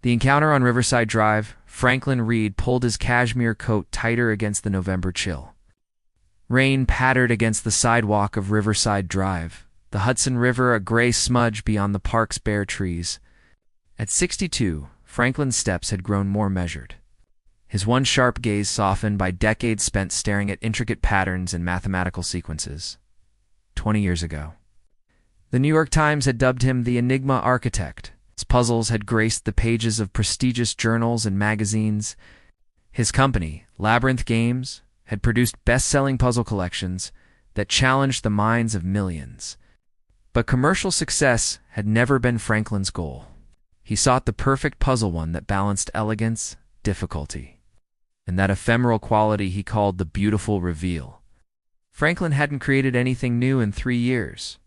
The encounter on Riverside Drive, Franklin Reed pulled his cashmere coat tighter against the November chill. Rain pattered against the sidewalk of Riverside Drive, the Hudson River a gray smudge beyond the park's bare trees. At 62, Franklin's steps had grown more measured. His one sharp gaze softened by decades spent staring at intricate patterns and mathematical sequences. 20 years ago. The New York Times had dubbed him the Enigma Architect. His puzzles had graced the pages of prestigious journals and magazines. His company, Labyrinth Games, had produced best-selling puzzle collections that challenged the minds of millions. But commercial success had never been Franklin's goal. He sought the perfect puzzle one that balanced elegance, difficulty, and that ephemeral quality he called the beautiful reveal. Franklin hadn't created anything new in 3 years.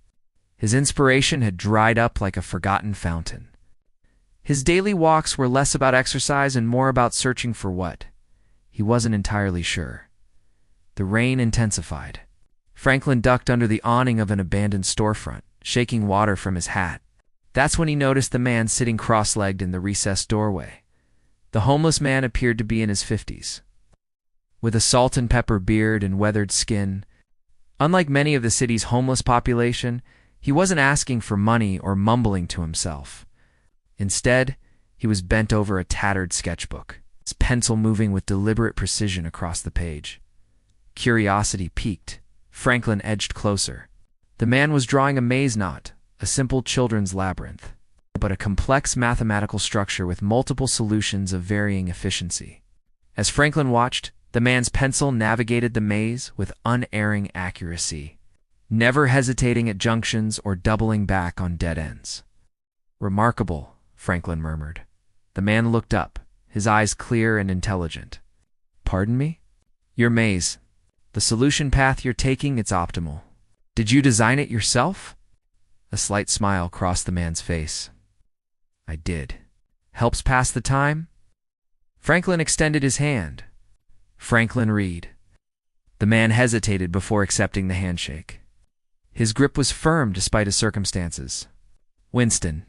His inspiration had dried up like a forgotten fountain. His daily walks were less about exercise and more about searching for what? He wasn't entirely sure. The rain intensified. Franklin ducked under the awning of an abandoned storefront, shaking water from his hat. That's when he noticed the man sitting cross-legged in the recessed doorway. The homeless man appeared to be in his 50s. With a salt and pepper beard and weathered skin, unlike many of the city's homeless population, he wasn't asking for money or mumbling to himself. Instead, he was bent over a tattered sketchbook, his pencil moving with deliberate precision across the page. Curiosity piqued. Franklin edged closer. The man was drawing a maze knot, a simple children's labyrinth, but a complex mathematical structure with multiple solutions of varying efficiency. As Franklin watched, the man's pencil navigated the maze with unerring accuracy, never hesitating at junctions or doubling back on dead ends. Remarkable, Franklin murmured. The man looked up, his eyes clear and intelligent. Pardon me? Your maze. The solution path you're taking, it's optimal. Did you design it yourself? A slight smile crossed the man's face. I did. Helps pass the time? Franklin extended his hand. Franklin Reed. The man hesitated before accepting the handshake. His grip was firm despite his circumstances. Winston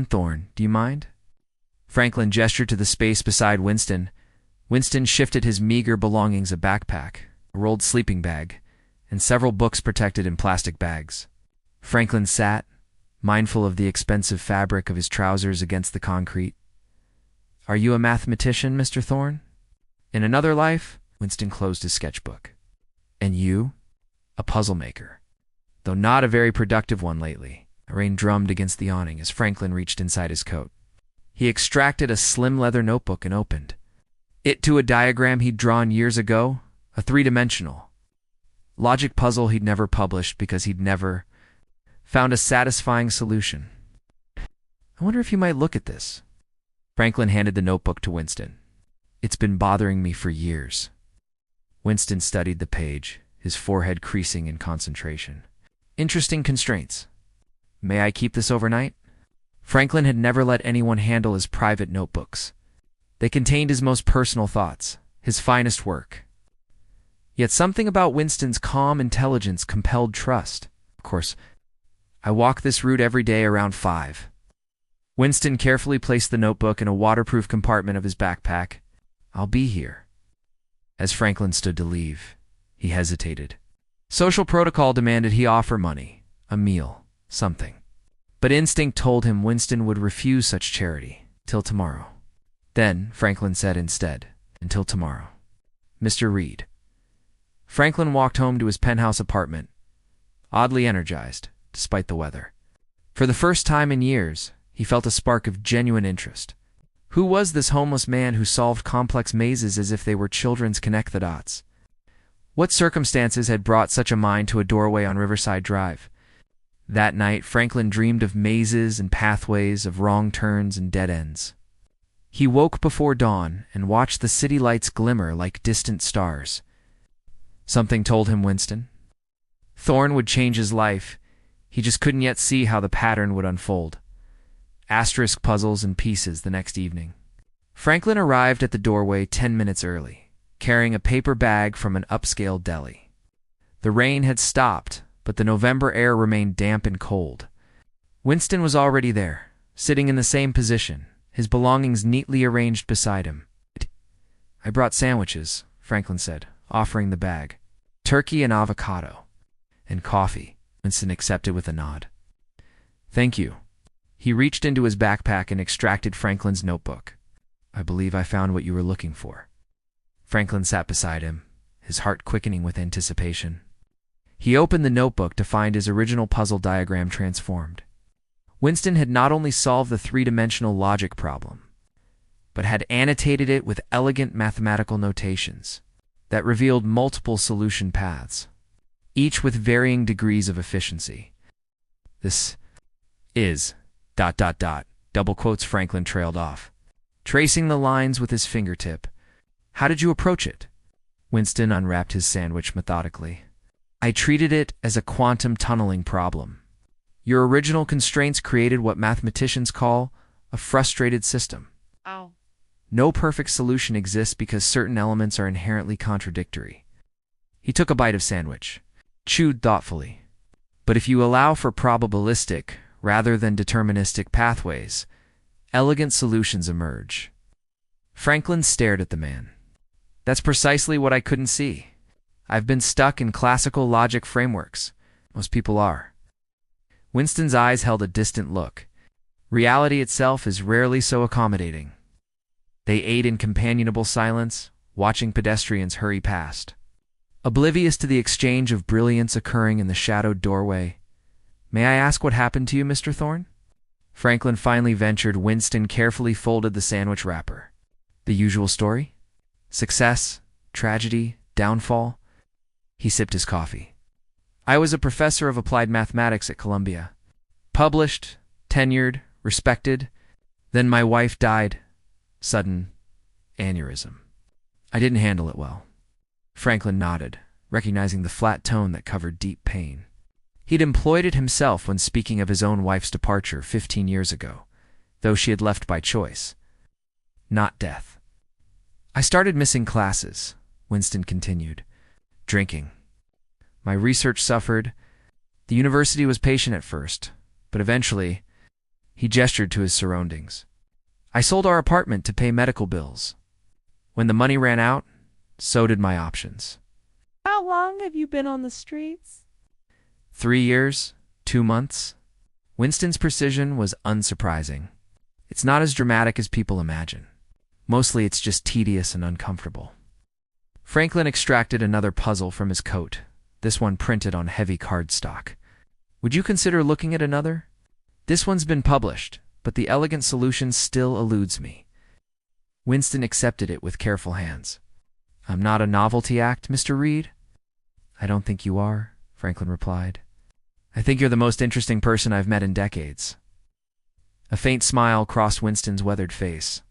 Thorne, do you mind? Franklin gestured to the space beside Winston. Winston shifted his meager belongings, a backpack, a rolled sleeping bag, and several books protected in plastic bags. Franklin sat, mindful of the expensive fabric of his trousers against the concrete. Are you a mathematician, Mr. Thorne? In another life, Winston closed his sketchbook. And you? A puzzle maker. Though not a very productive one lately. Rain drummed against the awning as Franklin reached inside his coat. He extracted a slim leather notebook and opened it to a diagram he'd drawn years ago, a three-dimensional logic puzzle he'd never published because he'd never found a satisfying solution. I wonder if you might look at this. Franklin handed the notebook to Winston. It's been bothering me for years. Winston studied the page, his forehead creasing in concentration. Interesting constraints. May I keep this overnight? Franklin had never let anyone handle his private notebooks. They contained his most personal thoughts, his finest work. Yet something about Winston's calm intelligence compelled trust. Of course, I walk this route every day around 5. Winston carefully placed the notebook in a waterproof compartment of his backpack. I'll be here. As Franklin stood to leave, he hesitated. Social protocol demanded he offer money, a meal, something. But instinct told him Winston would refuse such charity. Till tomorrow. Then, Franklin said instead, until tomorrow. Mr. Reed. Franklin walked home to his penthouse apartment, oddly energized, despite the weather. For the first time in years, he felt a spark of genuine interest. Who was this homeless man who solved complex mazes as if they were children's connect the dots? What circumstances had brought such a mind to a doorway on Riverside Drive? That night, Franklin dreamed of mazes and pathways, of wrong turns and dead ends. He woke before dawn and watched the city lights glimmer like distant stars. Something told him Winston. Thorne would change his life. He just couldn't yet see how the pattern would unfold. Asterisk puzzles and pieces the next evening. Franklin arrived at the doorway 10 minutes early, carrying a paper bag from an upscale deli. The rain had stopped, but the November air remained damp and cold. Winston was already there, sitting in the same position, his belongings neatly arranged beside him. "I brought sandwiches," Franklin said, offering the bag. "Turkey and avocado. And coffee," Winston accepted with a nod. "Thank you." He reached into his backpack and extracted Franklin's notebook. "I believe I found what you were looking for." Franklin sat beside him, his heart quickening with anticipation. He opened the notebook to find his original puzzle diagram transformed. Winston had not only solved the three-dimensional logic problem, but had annotated it with elegant mathematical notations that revealed multiple solution paths, each with varying degrees of efficiency. "This is ... double quotes Franklin trailed off, tracing the lines with his fingertip. "How did you approach it?" Winston unwrapped his sandwich methodically. "I treated it as a quantum tunneling problem. Your original constraints created what mathematicians call a frustrated system. Oh. No perfect solution exists because certain elements are inherently contradictory." He took a bite of sandwich, chewed thoughtfully. "But if you allow for probabilistic rather than deterministic pathways, elegant solutions emerge." Franklin stared at the man. "That's precisely what I couldn't see. I've been stuck in classical logic frameworks. Most people are." Winston's eyes held a distant look. Reality itself is rarely so accommodating. They ate in companionable silence, watching pedestrians hurry past, oblivious to the exchange of brilliance occurring in the shadowed doorway. "May I ask what happened to you, Mr. Thorne?" Franklin finally ventured. Winston carefully folded the sandwich wrapper. "The usual story? Success, tragedy, downfall?" He sipped his coffee. "I was a professor of applied mathematics at Columbia. Published, tenured, respected. Then my wife died. Sudden aneurysm. I didn't handle it well." Franklin nodded, recognizing the flat tone that covered deep pain. He'd employed it himself when speaking of his own wife's departure 15 years ago, though she had left by choice, not death. "I started missing classes," Winston continued. "Drinking. My research suffered. The university was patient at first, but eventually," he gestured to his surroundings, "I sold our apartment to pay medical bills. When the money ran out, so did my options." How long have you been on the streets? 3 years, 2 months. Winston's precision was unsurprising. It's not as dramatic as people imagine. Mostly it's just tedious and uncomfortable. Franklin extracted another puzzle from his coat, this one printed on heavy cardstock. "Would you consider looking at another? This one's been published, but the elegant solution still eludes me." Winston accepted it with careful hands. "I'm not a novelty act, Mr. Reed?" "I don't think you are," Franklin replied. "I think you're the most interesting person I've met in decades." A faint smile crossed Winston's weathered face.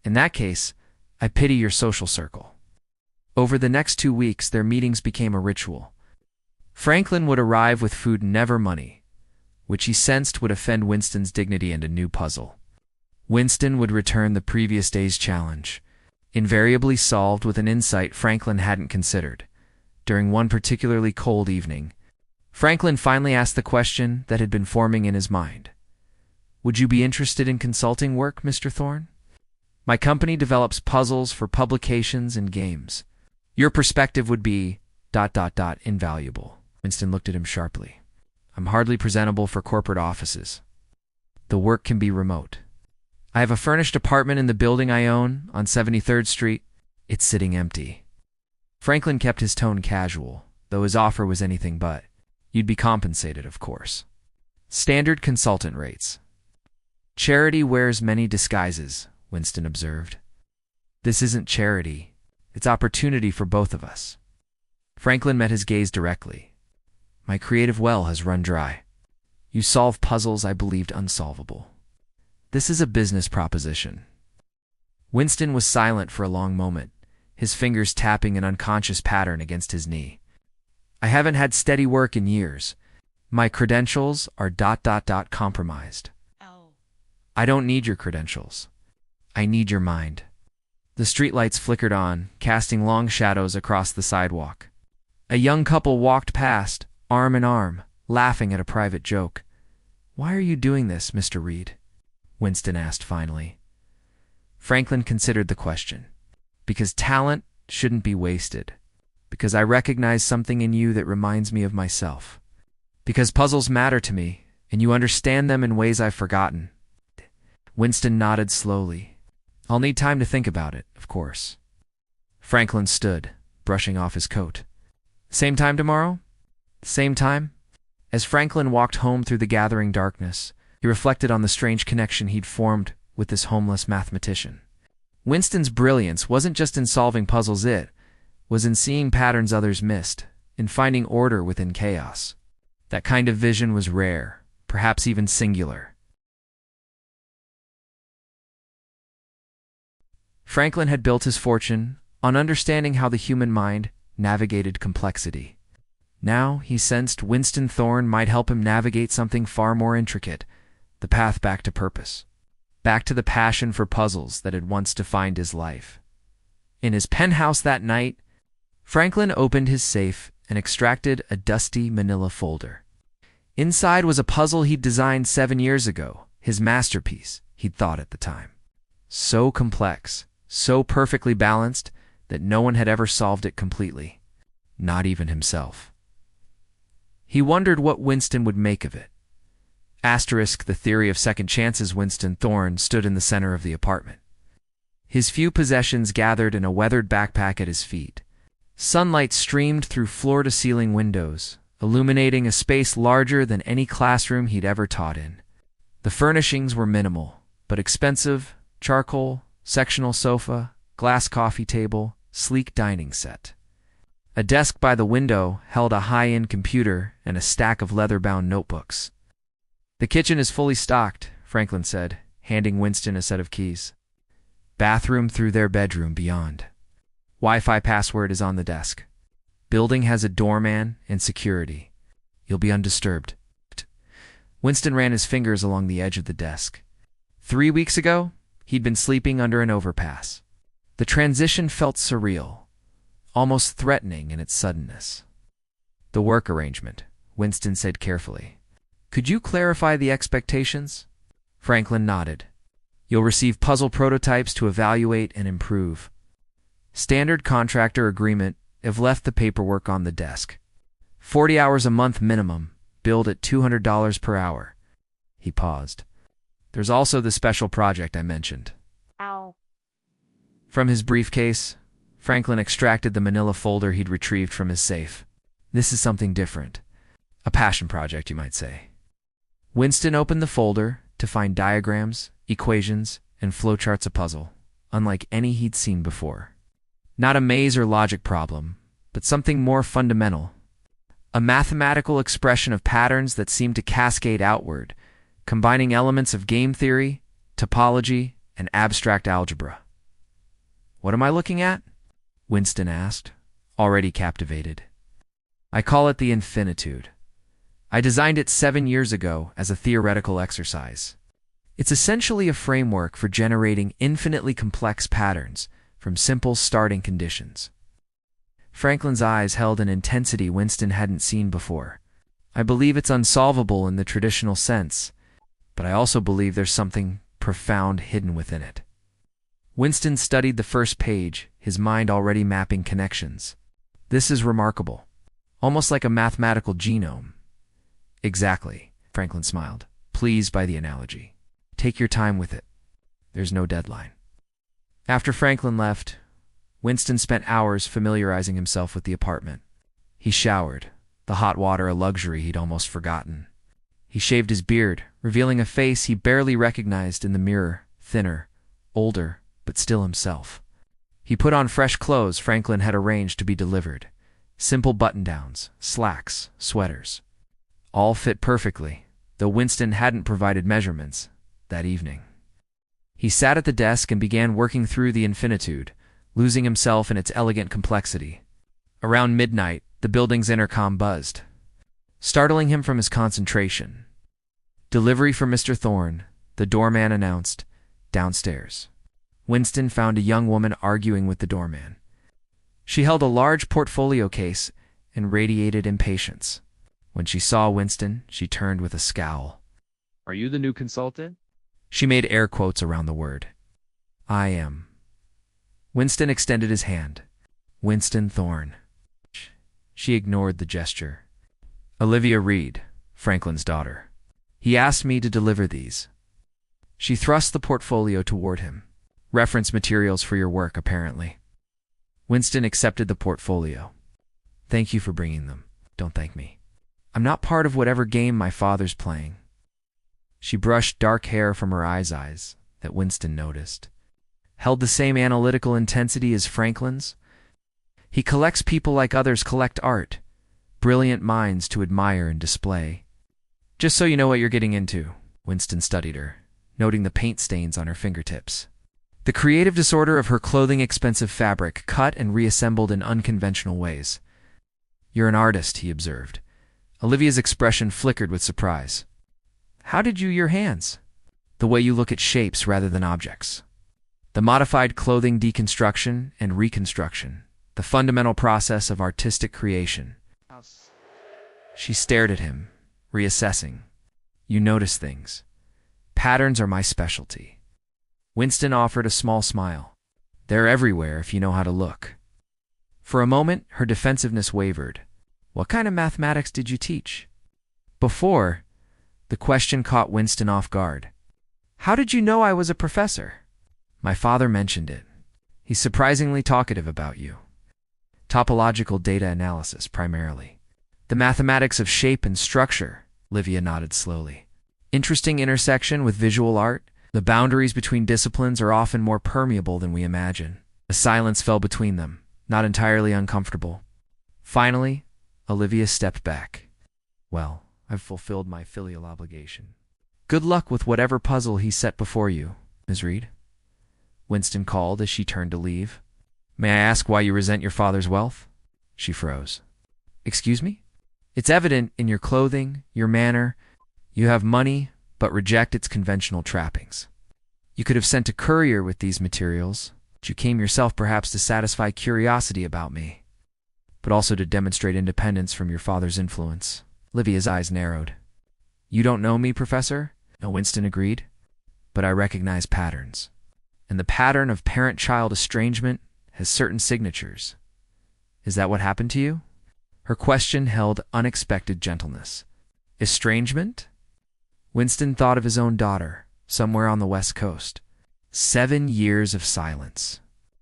"In that case, I pity your social circle." Over the next 2 weeks, their meetings became a ritual. Franklin would arrive with food, never money, which he sensed would offend Winston's dignity, and a new puzzle. Winston would return the previous day's challenge, invariably solved with an insight Franklin hadn't considered. During one particularly cold evening, Franklin finally asked the question that had been forming in his mind. "Would you be interested in consulting work, Mr. Thorne? My company develops puzzles for publications and games. Your perspective would be ... invaluable." Winston looked at him sharply. "I'm hardly presentable for corporate offices. The work can be remote. I have a furnished apartment in the building I own on 73rd Street. It's sitting empty." Franklin kept his tone casual, though his offer was anything but. "You'd be compensated, of course. Standard consultant rates." "Charity wears many disguises," Winston observed. "This isn't charity. It's opportunity for both of us." Franklin met his gaze directly. "My creative well has run dry. You solve puzzles I believed unsolvable. This is a business proposition." Winston was silent for a long moment, his fingers tapping an unconscious pattern against his knee. "I haven't had steady work in years. My credentials are ... compromised." Oh. "I don't need your credentials. I need your mind." The streetlights flickered on, casting long shadows across the sidewalk. A young couple walked past, arm in arm, laughing at a private joke. "Why are you doing this, Mr. Reed?" Winston asked finally. Franklin considered the question. Because talent shouldn't be wasted. Because I recognize something in you that reminds me of myself. Because puzzles matter to me, and you understand them in ways I've forgotten. Winston nodded slowly. I'll need time to think about it, of course. Franklin stood, brushing off his coat. Same time tomorrow? Same time? As Franklin walked home through the gathering darkness, he reflected on the strange connection he'd formed with this homeless mathematician. Winston's brilliance wasn't just in solving puzzles, it was in seeing patterns others missed, in finding order within chaos. That kind of vision was rare, perhaps even singular. Franklin had built his fortune on understanding how the human mind navigated complexity. Now he sensed Winston Thorne might help him navigate something far more intricate, the path back to purpose, back to the passion for puzzles that had once defined his life. In his penthouse that night, Franklin opened his safe and extracted a dusty manila folder. Inside was a puzzle he'd designed 7 years ago, his masterpiece, he'd thought at the time. So complex, so perfectly balanced, that no one had ever solved it completely, not even himself. He wondered what Winston would make of it. Asterisk the theory of second chances. Winston Thorne stood in the center of the apartment. His few possessions gathered in a weathered backpack at his feet. Sunlight streamed through floor-to-ceiling windows, illuminating a space larger than any classroom he'd ever taught in. The furnishings were minimal, but expensive: charcoal, sectional sofa, glass coffee table, sleek dining set. A desk by the window held a high-end computer and a stack of leather-bound notebooks. The kitchen is fully stocked, Franklin said, handing Winston a set of keys. Bathroom through their bedroom beyond. Wi-Fi password is on the desk. Building has a doorman and security. You'll be undisturbed. Winston ran his fingers along the edge of the desk. 3 weeks ago, he'd been sleeping under an overpass. The transition felt surreal, almost threatening in its suddenness. The work arrangement, Winston said carefully. Could you clarify the expectations? Franklin nodded. You'll receive puzzle prototypes to evaluate and improve. Standard contractor agreement. I've left the paperwork on the desk. 40 hours a month minimum, billed at $200 per hour. He paused. There's also the special project I mentioned. Ow. From his briefcase, Franklin extracted the manila folder he'd retrieved from his safe. This is something different. A passion project, you might say. Winston opened the folder to find diagrams, equations, and flowcharts. A puzzle, unlike any he'd seen before. Not a maze or logic problem, but something more fundamental. A mathematical expression of patterns that seemed to cascade outward, combining elements of game theory, topology, and abstract algebra. What am I looking at? Winston asked, already captivated. I call it the infinitude. I designed it 7 years ago as a theoretical exercise. It's essentially a framework for generating infinitely complex patterns from simple starting conditions. Franklin's eyes held an intensity Winston hadn't seen before. I believe it's unsolvable in the traditional sense, but I also believe there's something profound hidden within it. Winston studied the first page, his mind already mapping connections. This is remarkable. Almost like a mathematical genome. Exactly, Franklin smiled, pleased by the analogy. Take your time with it. There's no deadline. After Franklin left, Winston spent hours familiarizing himself with the apartment. He showered, the hot water a luxury he'd almost forgotten. He shaved his beard, revealing a face he barely recognized in the mirror, thinner, older, but still himself. He put on fresh clothes Franklin had arranged to be delivered. Simple button-downs, slacks, sweaters. All fit perfectly, though Winston hadn't provided measurements that evening. He sat at the desk and began working through the infinitude, losing himself in its elegant complexity. Around midnight, the building's intercom buzzed, startling him from his concentration. Delivery for Mr. Thorne, the doorman announced, downstairs. Winston found a young woman arguing with the doorman. She held a large portfolio case and radiated impatience. When she saw Winston, she turned with a scowl. Are you the new consultant? She made air quotes around the word. I am. Winston extended his hand. Winston Thorne. She ignored the gesture. Olivia Reed, Franklin's daughter. He asked me to deliver these. She thrust the portfolio toward him. Reference materials for your work, apparently. Winston accepted the portfolio. Thank you for bringing them. Don't thank me. I'm not part of whatever game my father's playing. She brushed dark hair from her eyes that Winston noticed. Held the same analytical intensity as Franklin's. He collects people like others collect art, brilliant minds to admire and display. Just so you know what you're getting into, Winston studied her, noting the paint stains on her fingertips. The creative disorder of her clothing, expensive fabric, cut and reassembled in unconventional ways. You're an artist, he observed. Olivia's expression flickered with surprise. How did you use your hands? The way you look at shapes rather than objects. The modified clothing deconstruction and reconstruction, the fundamental process of artistic creation. She stared at him, reassessing. You notice things. Patterns are my specialty. Winston offered a small smile. They're everywhere if you know how to look. For a moment, her defensiveness wavered. What kind of mathematics did you teach? Before, the question caught Winston off guard. How did you know I was a professor? My father mentioned it. He's surprisingly talkative about you. Topological data analysis, primarily. The mathematics of shape and structure, Livia nodded slowly. Interesting intersection with visual art. The boundaries between disciplines are often more permeable than we imagine. A silence fell between them, not entirely uncomfortable. Finally, Olivia stepped back. Well, I've fulfilled my filial obligation. Good luck with whatever puzzle he set before you, Ms. Reed. Winston called as she turned to leave. May I ask why you resent your father's wealth? She froze. Excuse me? It's evident in your clothing, your manner. You have money, but reject its conventional trappings. You could have sent a courier with these materials, but you came yourself perhaps to satisfy curiosity about me, but also to demonstrate independence from your father's influence. Livia's eyes narrowed. You don't know me, Professor? No, Winston agreed. But I recognize patterns. And the pattern of parent-child estrangement has certain signatures. Is that what happened to you? Her question held unexpected gentleness. Estrangement? Winston thought of his own daughter, somewhere on the West Coast. 7 years of silence.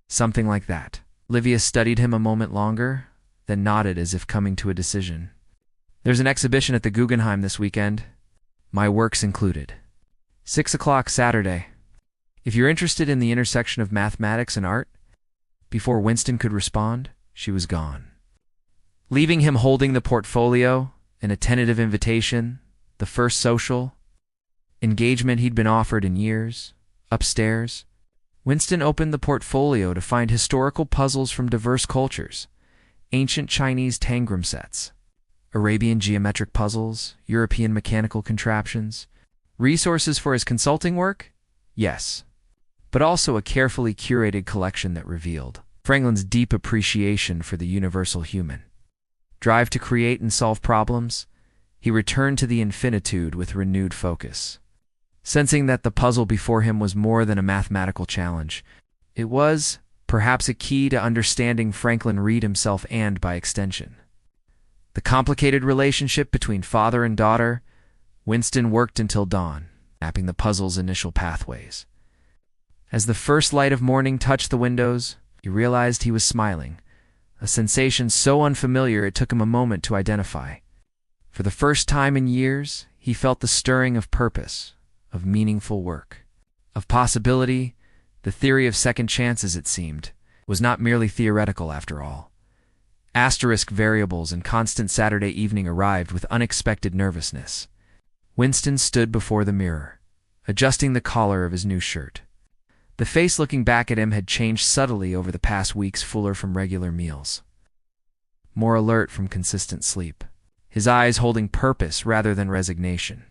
Something like that. Livia studied him a moment longer, then nodded as if coming to a decision. There's an exhibition at the Guggenheim this weekend. My works included. 6 o'clock Saturday. If you're interested in the intersection of mathematics and art. Before Winston could respond, she was gone. Leaving him holding the portfolio, and a tentative invitation, the first social engagement he'd been offered in years, upstairs, Winston opened the portfolio to find historical puzzles from diverse cultures, ancient Chinese tangram sets, Arabian geometric puzzles, European mechanical contraptions, resources for his consulting work? Yes, but also a carefully curated collection that revealed Franklin's deep appreciation for the universal human. Drive to create and solve problems, he returned to the infinitude with renewed focus. Sensing that the puzzle before him was more than a mathematical challenge, it was, perhaps, a key to understanding Franklin Reed himself and, by extension, the complicated relationship between father and daughter. Winston worked until dawn, mapping the puzzle's initial pathways. As the first light of morning touched the windows, he realized he was smiling, a sensation so unfamiliar it took him a moment to identify. For the first time in years, he felt the stirring of purpose, of meaningful work, of possibility. The theory of second chances, it seemed, was not merely theoretical after all. Asterisk variables and constant Saturday evening arrived with unexpected nervousness. Winston stood before the mirror, adjusting the collar of his new shirt. The face looking back at him had changed subtly over the past weeks, fuller from regular meals, more alert from consistent sleep, his eyes holding purpose rather than resignation.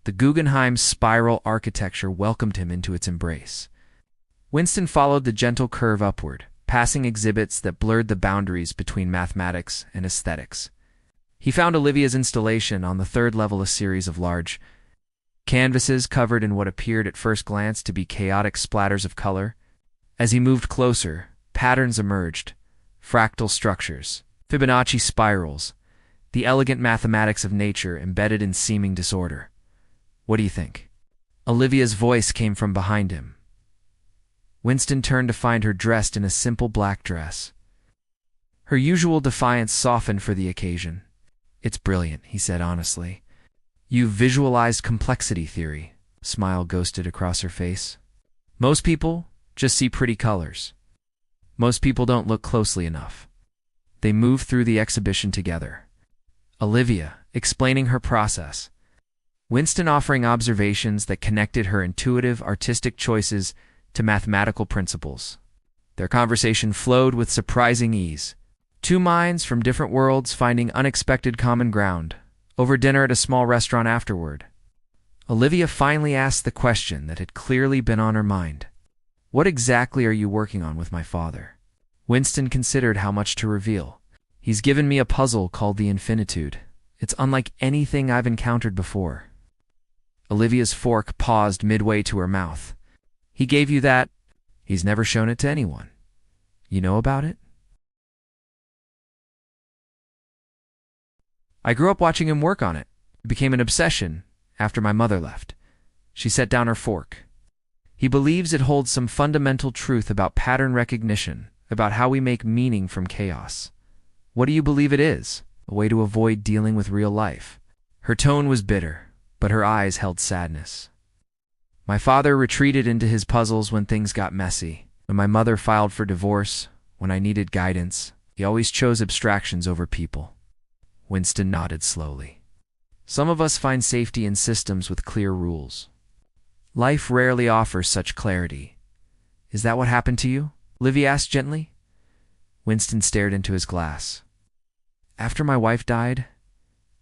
The Guggenheim's spiral architecture welcomed him into its embrace. Winston followed the gentle curve upward, passing exhibits that blurred the boundaries between mathematics and aesthetics. He found Olivia's installation on the third level, a series of large canvases covered in what appeared at first glance to be chaotic splatters of color. As he moved closer, patterns emerged, fractal structures, Fibonacci spirals, the elegant mathematics of nature embedded in seeming disorder. What do you think? Olivia's voice came from behind him. Winston turned to find her dressed in a simple black dress. Her usual defiance softened for the occasion. It's brilliant, he said honestly. You've visualized complexity theory. A smile ghosted across her face. Most people just see pretty colors. Most people don't look closely enough. They move through the exhibition together. Olivia explaining her process. Winston offering observations that connected her intuitive, artistic choices to mathematical principles. Their conversation flowed with surprising ease. Two minds from different worlds finding unexpected common ground. Over dinner at a small restaurant afterward, Olivia finally asked the question that had clearly been on her mind. What exactly are you working on with my father? Winston considered how much to reveal. He's given me a puzzle called the Infinitude. It's unlike anything I've encountered before. Olivia's fork paused midway to her mouth. He gave you that? He's never shown it to anyone. You know about it? I grew up watching him work on it. It became an obsession after my mother left. She set down her fork. He believes it holds some fundamental truth about pattern recognition, about how we make meaning from chaos. What do you believe it is? A way to avoid dealing with real life. Her tone was bitter, but her eyes held sadness. My father retreated into his puzzles when things got messy. When my mother filed for divorce, when I needed guidance, he always chose abstractions over people. Winston nodded slowly. Some of us find safety in systems with clear rules. Life rarely offers such clarity. Is that what happened to you? Olivia asked gently. Winston stared into his glass. After my wife died,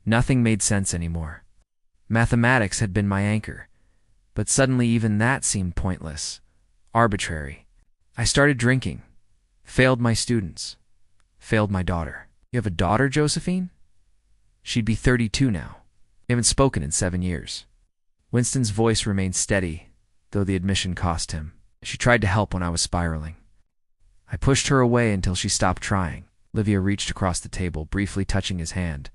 nothing made sense anymore. Mathematics had been my anchor, but suddenly even that seemed pointless, arbitrary. I started drinking, failed my students, failed my daughter. You have a daughter, Josephine? She'd be 32 now. We haven't spoken in 7 years. Winston's voice remained steady, though the admission cost him. She tried to help when I was spiraling. I pushed her away until she stopped trying. Olivia reached across the table, briefly touching his hand.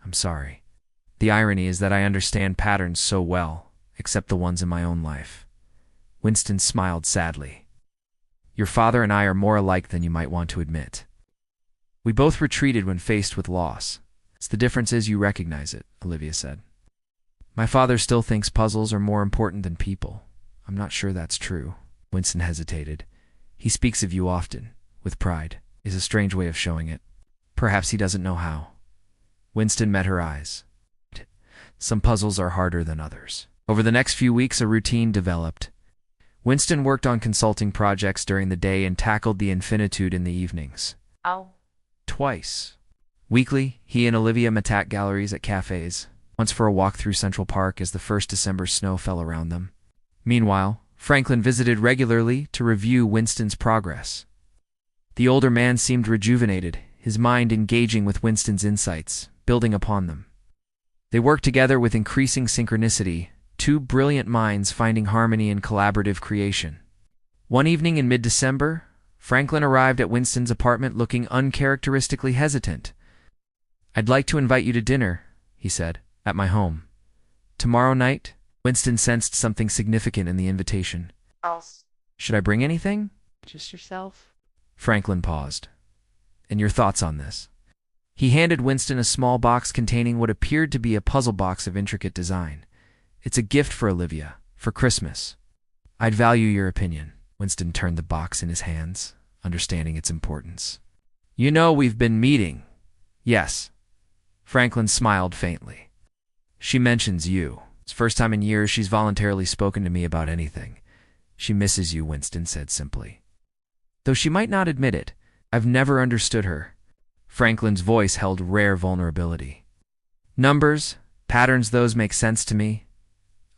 I'm sorry. The irony is that I understand patterns so well, except the ones in my own life. Winston smiled sadly. Your father and I are more alike than you might want to admit. We both retreated when faced with loss. The difference is you recognize it, Olivia said. My father still thinks puzzles are more important than people. I'm not sure that's true. Winston hesitated. He speaks of you often, with pride. Is a strange way of showing it. Perhaps he doesn't know how. Winston met her eyes. Some puzzles are harder than others. Over the next few weeks, a routine developed. Winston worked on consulting projects during the day and tackled the Infinitude in the evenings. Twice. Weekly, he and Olivia met at galleries at cafes, once for a walk through Central Park as the first December snow fell around them. Meanwhile, Franklin visited regularly to review Winston's progress. The older man seemed rejuvenated, his mind engaging with Winston's insights, building upon them. They worked together with increasing synchronicity, two brilliant minds finding harmony in collaborative creation. One evening in mid-December, Franklin arrived at Winston's apartment looking uncharacteristically hesitant. I'd like to invite you to dinner, he said, at my home. Tomorrow night? Winston sensed something significant in the invitation. Should I bring anything? Just yourself. Franklin paused. And your thoughts on this? He handed Winston a small box containing what appeared to be a puzzle box of intricate design. It's a gift for Olivia, for Christmas. I'd value your opinion. Winston turned the box in his hands, understanding its importance. You know we've been meeting. Yes. Franklin smiled faintly. She mentions you. It's the first time in years she's voluntarily spoken to me about anything. She misses you, Winston said simply. Though she might not admit it, I've never understood her. Franklin's voice held rare vulnerability. Numbers, patterns, those make sense to me.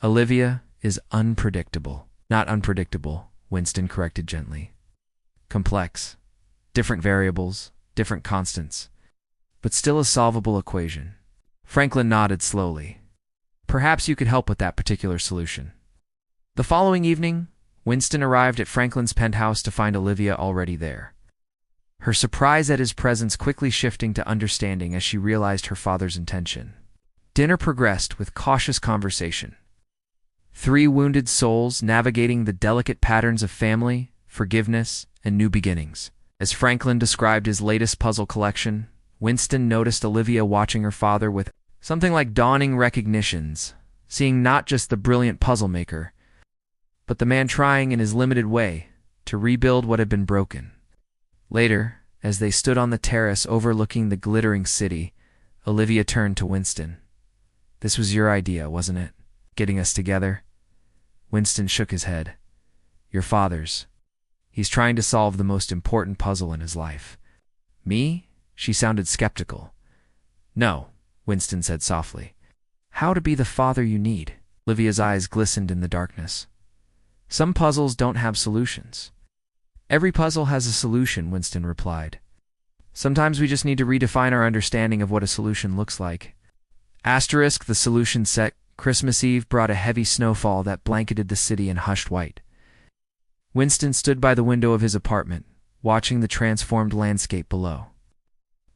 Olivia is unpredictable. Not unpredictable, Winston corrected gently. Complex. Different variables, different constants. But still a solvable equation. Franklin nodded slowly. Perhaps you could help with that particular solution. The following evening, Winston arrived at Franklin's penthouse to find Olivia already there. Her surprise at his presence quickly shifting to understanding as she realized her father's intention. Dinner progressed with cautious conversation. Three wounded souls navigating the delicate patterns of family, forgiveness, and new beginnings. As Franklin described his latest puzzle collection, Winston noticed Olivia watching her father with something like dawning recognitions, seeing not just the brilliant puzzle maker, but the man trying in his limited way to rebuild what had been broken. Later, as they stood on the terrace overlooking the glittering city, Olivia turned to Winston. "This was your idea, wasn't it? Getting us together?" Winston shook his head. "Your father's. He's trying to solve the most important puzzle in his life." "Me?" She sounded skeptical. "No," Winston said softly. "How to be the father you need." Olivia's eyes glistened in the darkness. "Some puzzles don't have solutions." "Every puzzle has a solution," Winston replied. "Sometimes we just need to redefine our understanding of what a solution looks like." Asterisk, the solution set. Christmas Eve brought a heavy snowfall that blanketed the city in hushed white. Winston stood by the window of his apartment, watching the transformed landscape below.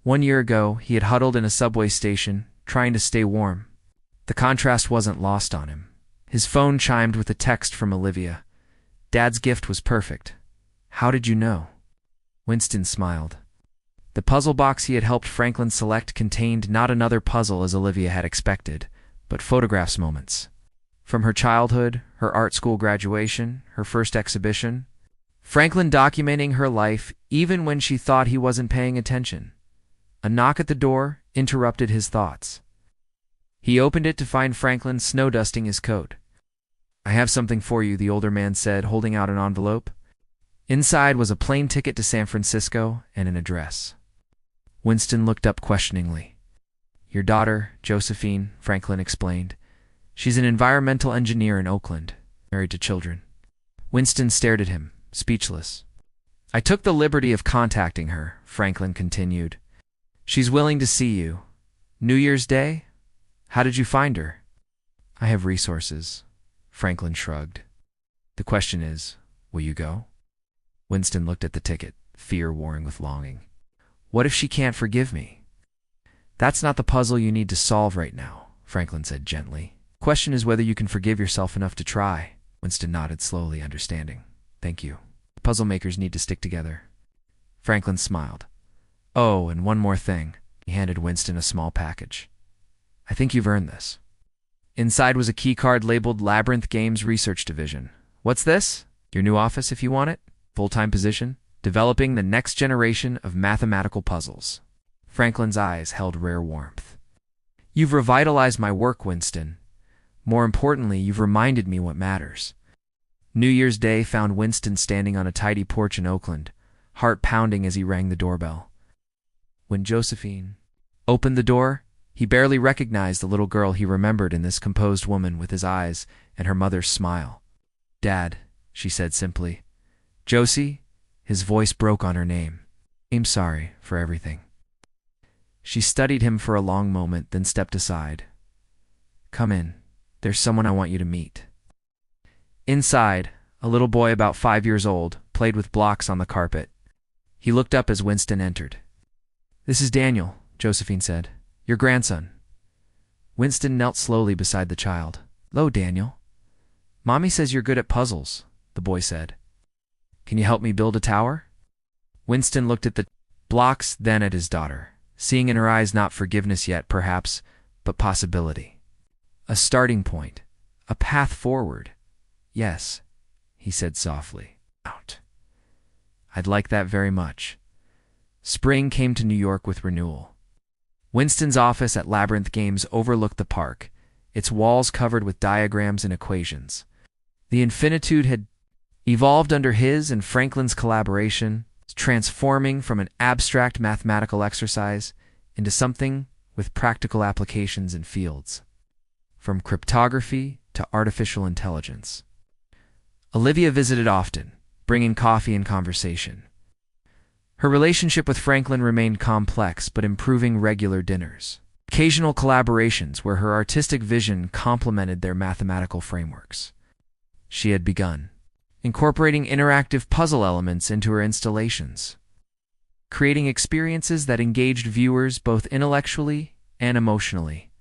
1 year ago, he had huddled in a subway station, trying to stay warm. The contrast wasn't lost on him. His phone chimed with a text from Olivia. "Dad's gift was perfect. How did you know?" Winston smiled. The puzzle box he had helped Franklin select contained not another puzzle as Olivia had expected, but photographs moments. From her childhood, her art school graduation, her first exhibition. Franklin documenting her life even when she thought he wasn't paying attention. A knock at the door interrupted his thoughts. He opened it to find Franklin snow dusting his coat. "I have something for you," the older man said, holding out an envelope. Inside was a plane ticket to San Francisco and an address. Winston looked up questioningly. "Your daughter, Josephine," Franklin explained. "She's an environmental engineer in Oakland, married to children." Winston stared at him, speechless. "I took the liberty of contacting her," Franklin continued. "She's willing to see you. New Year's Day? How did you find her?" "I have resources," Franklin shrugged. "The question is, will you go?" Winston looked at the ticket, fear warring with longing. "What if she can't forgive me?" "That's not the puzzle you need to solve right now," Franklin said gently. "The question is whether you can forgive yourself enough to try." Winston nodded slowly, understanding. "Thank you. Puzzle makers need to stick together." Franklin smiled. "Oh, and one more thing." He handed Winston a small package. "I think you've earned this." Inside was a key card labeled Labyrinth Games Research Division. "What's this?" "Your new office, if you want it. Full-time position. Developing the next generation of mathematical puzzles." Franklin's eyes held rare warmth. "You've revitalized my work, Winston. More importantly, you've reminded me what matters." New Year's Day found Winston standing on a tidy porch in Oakland, heart pounding as he rang the doorbell. When Josephine opened the door, he barely recognized the little girl he remembered in this composed woman with his eyes and her mother's smile. "Dad," she said simply. "Josie?" His voice broke on her name. "I'm sorry for everything." She studied him for a long moment, then stepped aside. "Come in. There's someone I want you to meet." Inside, a little boy about 5 years old played with blocks on the carpet. He looked up as Winston entered. "This is Daniel," Josephine said. "Your grandson." Winston knelt slowly beside the child. "Hello, Daniel." "Mommy says you're good at puzzles," the boy said. "Can you help me build a tower?" Winston looked at the blocks, then at his daughter, seeing in her eyes not forgiveness yet, perhaps, but possibility. A starting point, a path forward. "Yes," he said softly. "Out. I'd like that very much." Spring came to New York with renewal. Winston's office at Labyrinth Games overlooked the park, its walls covered with diagrams and equations. The infinitude had evolved under his and Franklin's collaboration, transforming from an abstract mathematical exercise into something with practical applications and fields, from cryptography to artificial intelligence. Olivia visited often, bringing coffee and conversation. Her relationship with Franklin remained complex but improving regular dinners. Occasional collaborations where her artistic vision complemented their mathematical frameworks. She had begun incorporating interactive puzzle elements into her installations, creating experiences that engaged viewers both intellectually and emotionally.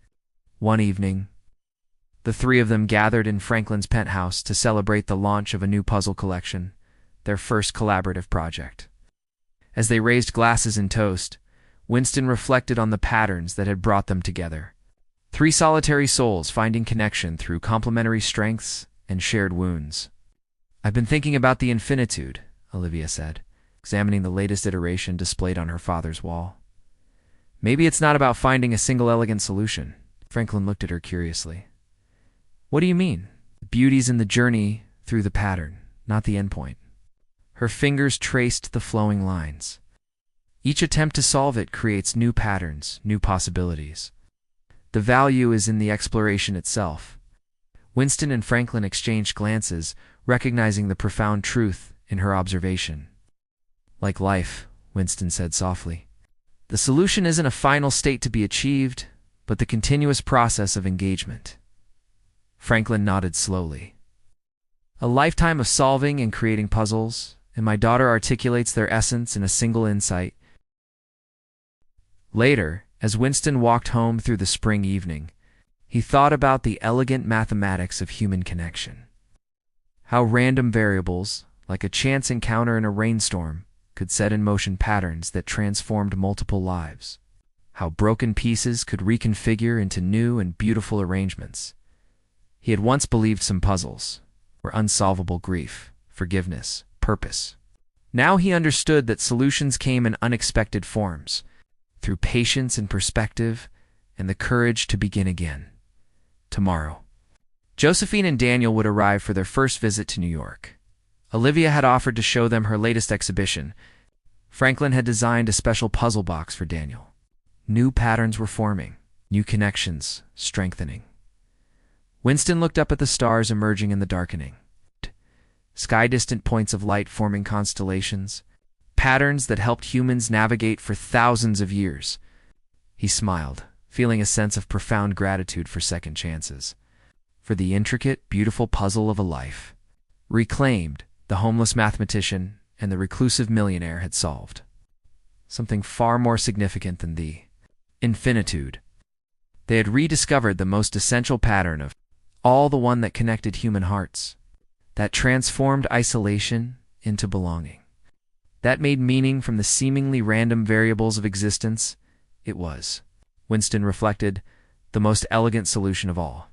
One evening, the three of them gathered in Franklin's penthouse to celebrate the launch of a new puzzle collection, their first collaborative project. As they raised glasses in toast, Winston reflected on the patterns that had brought them together. Three solitary souls finding connection through complementary strengths and shared wounds. "I've been thinking about the infinitude," Olivia said, examining the latest iteration displayed on her father's wall. "Maybe it's not about finding a single elegant solution." Franklin looked at her curiously. "What do you mean?" "The beauty's in the journey through the pattern, not the endpoint." Her fingers traced the flowing lines. "Each attempt to solve it creates new patterns, new possibilities. The value is in the exploration itself." Winston and Franklin exchanged glances, recognizing the profound truth in her observation. "Like life," Winston said softly. "The solution isn't a final state to be achieved, but the continuous process of engagement." Franklin nodded slowly. "A lifetime of solving and creating puzzles, and my daughter articulates their essence in a single insight." Later, as Winston walked home through the spring evening, he thought about the elegant mathematics of human connection. How random variables, like a chance encounter in a rainstorm, could set in motion patterns that transformed multiple lives. How broken pieces could reconfigure into new and beautiful arrangements. He had once believed some puzzles were unsolvable: grief, forgiveness, purpose. Now he understood that solutions came in unexpected forms, through patience and perspective, and the courage to begin again. Tomorrow, Josephine and Daniel would arrive for their first visit to New York. Olivia had offered to show them her latest exhibition. Franklin had designed a special puzzle box for Daniel. New patterns were forming, new connections strengthening. Winston looked up at the stars emerging in the darkening. Sky-distant points of light forming constellations, patterns that helped humans navigate for thousands of years. He smiled, feeling a sense of profound gratitude for second chances, for the intricate, beautiful puzzle of a life. Reclaimed, the homeless mathematician and the reclusive millionaire had solved something far more significant than the infinitude. They had rediscovered the most essential pattern of all, the one that connected human hearts, that transformed isolation into belonging, that made meaning from the seemingly random variables of existence. It was, Winston reflected, the most elegant solution of all.